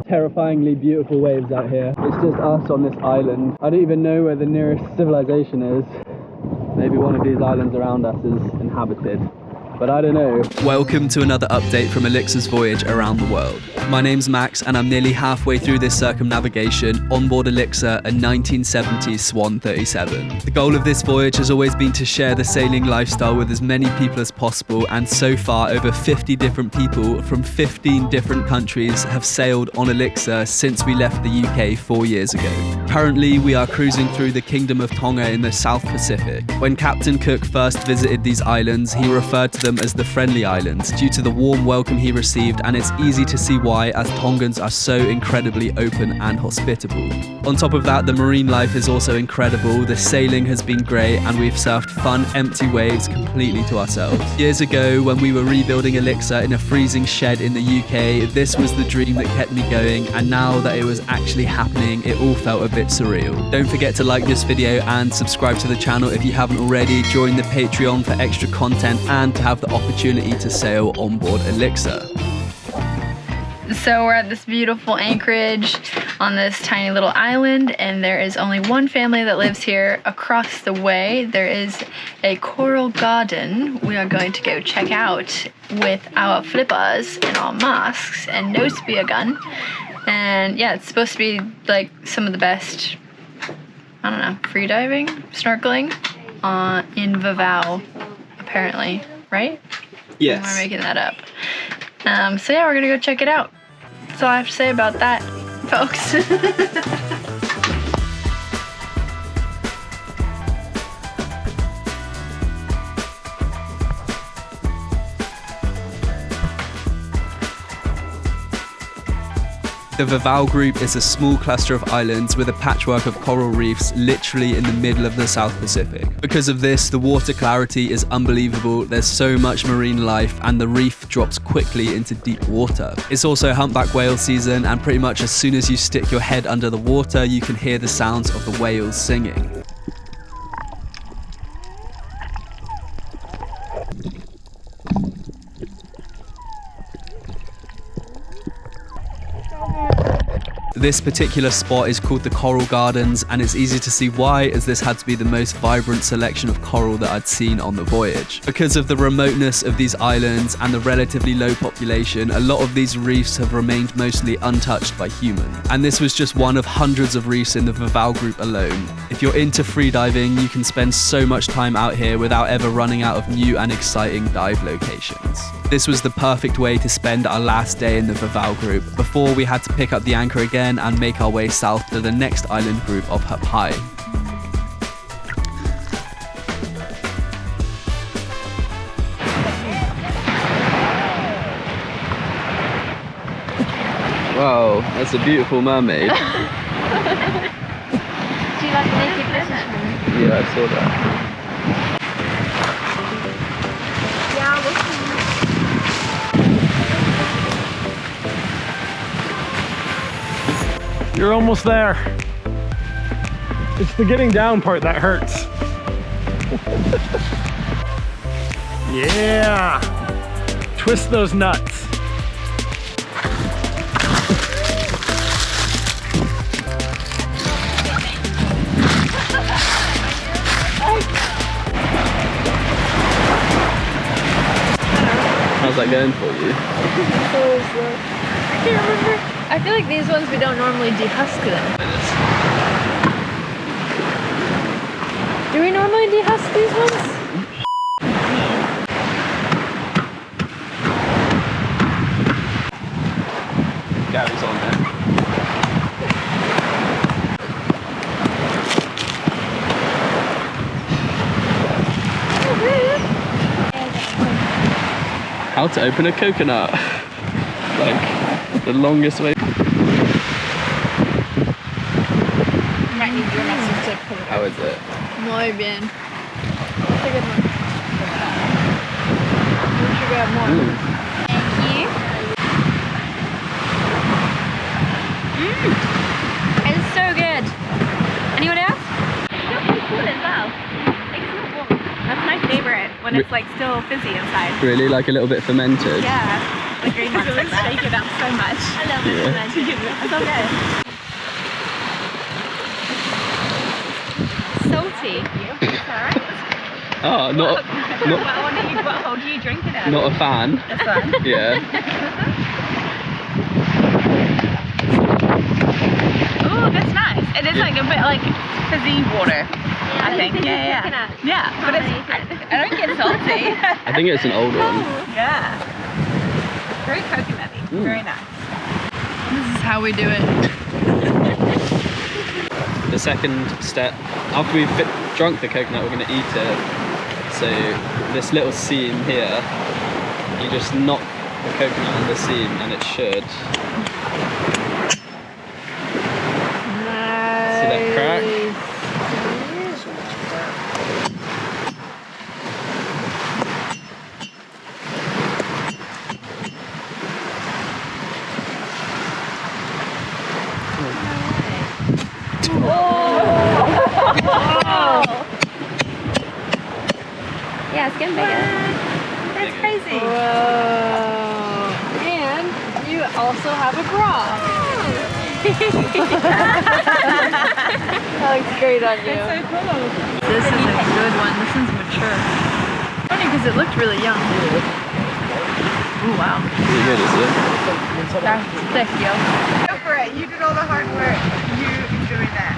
terrifyingly beautiful waves out here. It's just us on this island. I don't even know where the nearest civilization is. Maybe one of these islands around us is inhabited, but I don't know. Welcome to another update from Elixir's voyage around the world. My name's Max and I'm nearly halfway through this circumnavigation on board Elixir, a 1970s Swan 37. The goal of this voyage has always been to share the sailing lifestyle with as many people as possible, and so far over 50 different people from 15 different countries have sailed on Elixir since we left the UK 4 years ago. Currently we are cruising through the Kingdom of Tonga in the South Pacific. When Captain Cook first visited these islands, he referred to them as the Friendly Islands due to the warm welcome he received, and it's easy to see why, as Tongans are so incredibly open and hospitable. On top of that, the marine life is also incredible. The sailing has been great and we've surfed fun, empty waves completely to ourselves. Years ago, when we were rebuilding Elixir in a freezing shed in the UK, this was the dream that kept me going, and now that it was actually happening, it all felt a bit surreal. Don't forget to like this video and subscribe to the channel if you haven't already. Join the Patreon for extra content and to have the opportunity to sail on board Elixir. So we're at this beautiful Anchorage on this tiny little island, and there is only one family that lives here. Across the way there is a coral garden we are going to go check out with our flippers and our masks and no spear gun. And yeah, it's supposed to be like some of the best, I don't know, freediving, snorkeling in Vavau, apparently, right? Yes. Or am I making that up? So yeah, we're gonna go check it out. That's all I have to say about that, folks. The Vavau group is a small cluster of islands with a patchwork of coral reefs literally in the middle of the South Pacific. Because of this, the water clarity is unbelievable, there's so much marine life, and the reef drops quickly into deep water. It's also humpback whale season, and pretty much as soon as you stick your head under the water, you can hear the sounds of the whales singing. This particular spot is called the Coral Gardens, and it's easy to see why, as this had to be the most vibrant selection of coral that I'd seen on the voyage. Because of the remoteness of these islands and the relatively low population, a lot of these reefs have remained mostly untouched by humans. And this was just one of hundreds of reefs in the Vavau group alone. If you're into freediving, you can spend so much time out here without ever running out of new and exciting dive locations. This was the perfect way to spend our last day in the Vavau group, before we had to pick up the anchor again and make our way south to the next island group of Haapai. Wow, that's a beautiful mermaid. Do you like the naked lizard? Yeah, I saw that. You're almost there. It's the getting down part that hurts. Yeah. Twist those nuts. How's that going for you? I can't remember. I feel like these ones we don't normally dehusk them. Do we normally dehusk these ones? Gary's on there. How to open a coconut. Like the longest way. How is it? Muy bien. That's a good one. We should grab more. Thank you. It's so good. Anyone else? It's really cool as well. Like, it's not warm. That's my favorite, when it's like still fizzy inside. Really? Like a little bit fermented? Yeah. the green ones like that. Shake it up so much. I love it. So good. Salty. Alright. Oh, What do you drink it out? not a fan. This one. Yeah. Oh, that's nice. It is like a bit like fizzy water. I think. Yeah. But I don't get salty. I think it's an old one. Yeah. Very coconutty. Very nice. This is how we do it. The second step, after we've drunk the coconut, we're going to eat it. So this little seam here, you just knock the coconut on the seam and it should. Nice. See that crack? Yeah, it's getting bigger. That's crazy. Whoa. And you also have a bra. That looks great on you. That's so cool. This is a good one. This one's mature. Funny because it looked really young. Oh wow. Pretty good, is it? That's thick, yo. Go for it. You did all the hard work. You enjoyed that.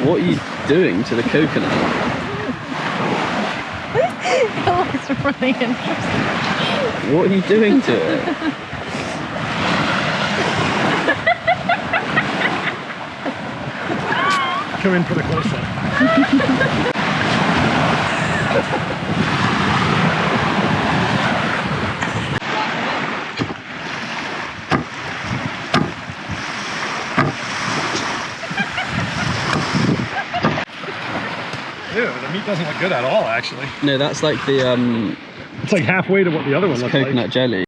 What are you doing to the coconut? It looks really interesting. What are you doing to it? Come in for the close-up. Ew, the meat doesn't look good at all, actually. No, that's like the It's like halfway to what the other one looks coconut like. jelly.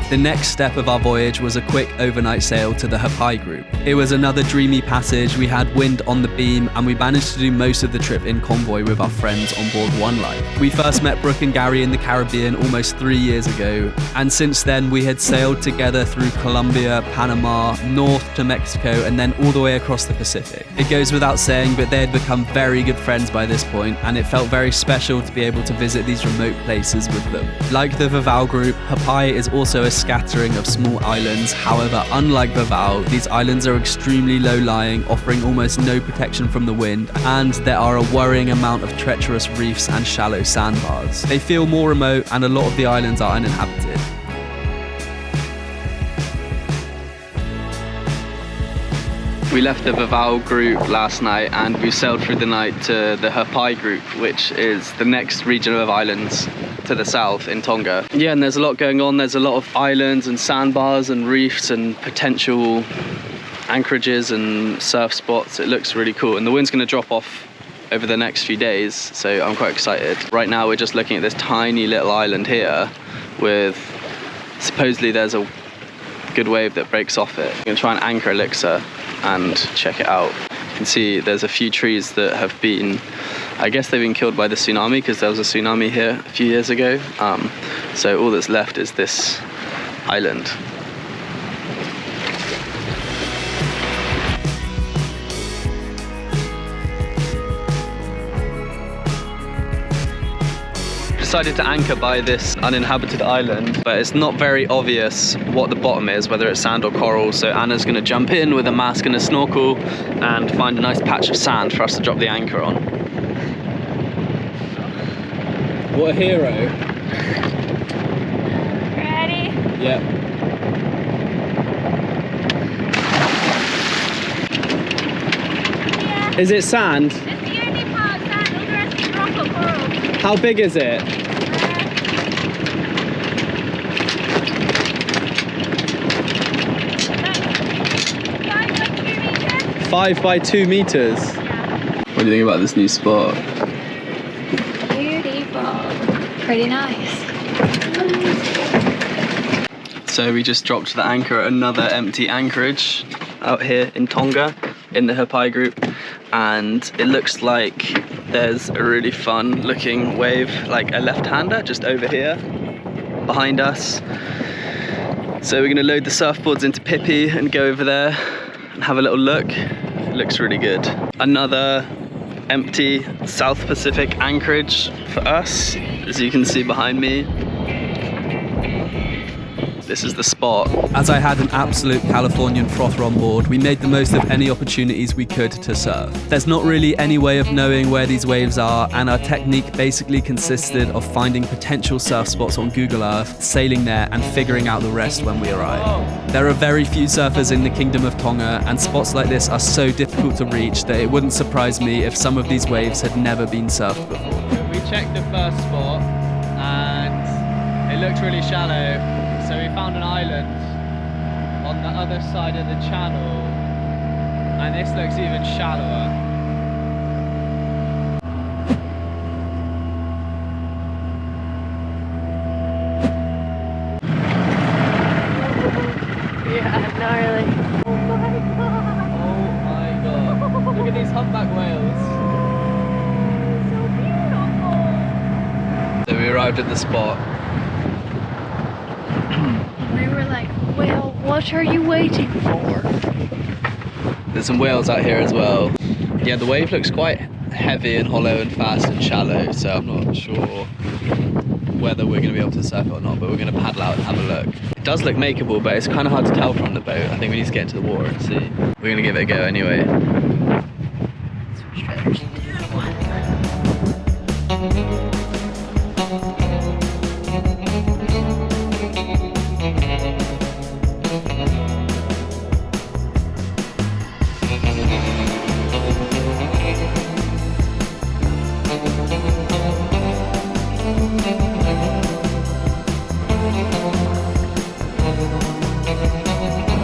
The next step of our voyage was a quick overnight sail to the Haapai group. It was another dreamy passage, we had wind on the beam, and we managed to do most of the trip in convoy with our friends on board One Life. We first met Brooke and Gary in the Caribbean almost 3 years ago, and since then we had sailed together through Colombia, Panama, north to Mexico, and then all the way across the Pacific. It goes without saying, but they had become very good friends by this point, and it felt very special to be able to visit these remote places with them. Like the Vavau group, Haapai is also a scattering of small islands. However, unlike Vavau, these islands are extremely low-lying, offering almost no protection from the wind, and there are a worrying amount of treacherous reefs and shallow sandbars. They feel more remote, and a lot of the islands are uninhabited. We left the Vavau group last night and we sailed through the night to the Haapai group, which is the next region of islands to the south in Tonga. Yeah, and there's a lot going on. There's a lot of islands and sandbars and reefs and potential anchorages and surf spots. It looks really cool, and the wind's going to drop off over the next few days, so I'm quite excited. Right now we're just looking at this tiny little island here with supposedly there's a good wave that breaks off it. I'm going to try and anchor Elixir and check it out. You can see there's a few trees that have been, I guess they've been killed by the tsunami, because there was a tsunami here a few years ago. So all that's left is this island. Decided to anchor by this uninhabited island, but it's not very obvious what the bottom is, whether it's sand or coral, so Anna's going to jump in with a mask and a snorkel and find a nice patch of sand for us to drop the anchor on. What a hero. Ready? Yeah. Yeah. Is it sand? It's the only part of sand, all the rest is rock or coral. How big is it? 5 by 2 meters. Yeah. What do you think about this new spot? Beautiful. pretty nice. So we just dropped the anchor at another empty anchorage out here in Tonga in the Haapai group, and it looks like there's a really fun looking wave, like a left-hander just over here behind us. So we're gonna load the surfboards into Pippi and go over there and have a little look. It looks really good. Another empty South Pacific anchorage for us, as you can see behind me. This is the spot. As I had an absolute Californian frother on board, we made the most of any opportunities we could to surf. There's not really any way of knowing where these waves are, and our technique basically consisted of finding potential surf spots on Google Earth, sailing there, and figuring out the rest when we arrive. There are very few surfers in the Kingdom of Tonga, and spots like this are so difficult to reach that it wouldn't surprise me if some of these waves had never been surfed before. We checked the first spot, and it looked really shallow. So we found an island on the other side of the channel, and this looks even shallower. Yeah, gnarly. Oh my god. Look at these humpback whales. So beautiful. So we arrived at the spot. We were like, well, what are you waiting for? There's some whales out here as well. Yeah, the wave looks quite heavy and hollow and fast and shallow, so I'm not sure whether we're going to be able to surf it or not, but we're going to paddle out and have a look. It does look makeable, but it's kind of hard to tell from the boat. I think we need to get into the water and see. We're going to give it a go anyway.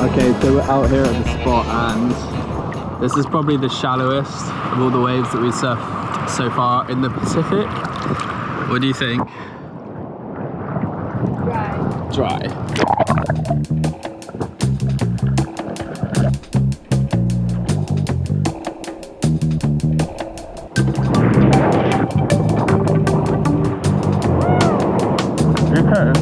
Okay, so we're out here at the spot, and this is probably the shallowest of all the waves that we've surfed so far in the Pacific. What do you think? Dry. Okay.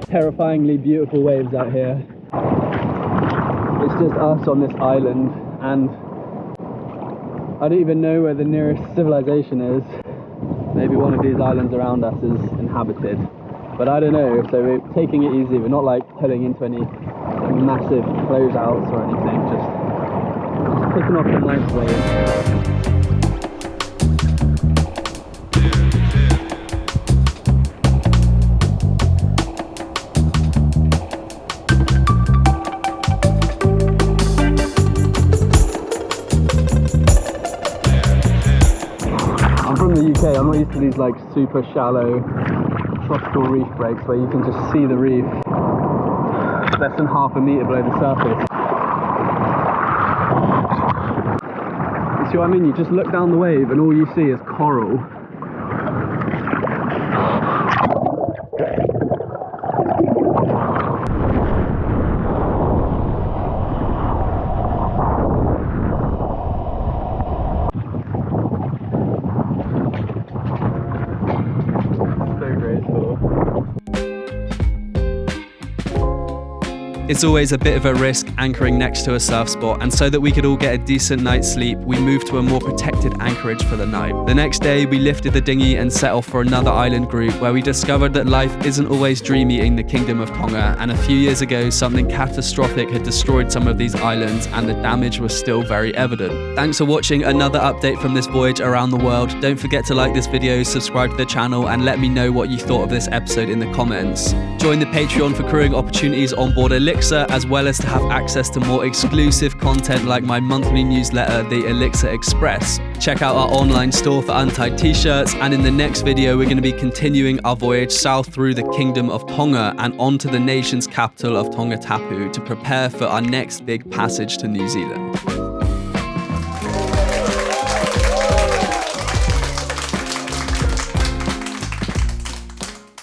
Terrifyingly beautiful waves out here. It's just us on this island, and I don't even know where the nearest civilization is. Maybe one of these islands around us is inhabited, but I don't know. So we're taking it easy. We're not like pulling into any massive closeouts or anything, just picking off some nice waves. I'm not used to these like super shallow tropical reef breaks where you can just see the reef less than half a metre below the surface. You see what I mean? You just look down the wave and all you see is coral. It's always a bit of a risk anchoring next to a surf spot, and so that we could all get a decent night's sleep, we moved to a more protected anchorage for the night. The next day, we lifted the dinghy and set off for another island group where we discovered that life isn't always dreamy in the Kingdom of Tonga, and a few years ago, something catastrophic had destroyed some of these islands, and the damage was still very evident. Thanks for watching another update from this voyage around the world. Don't forget to like this video, subscribe to the channel, and let me know what you thought of this episode in the comments. Join the Patreon for crewing opportunities on board Elixir, as well as to have access to more exclusive content like my monthly newsletter, the Elixir Express. Check out our online store for untied t-shirts, and in the next video we're going to be continuing our voyage south through the Kingdom of Tonga and onto the nation's capital of Tonga Tapu to prepare for our next big passage to New Zealand.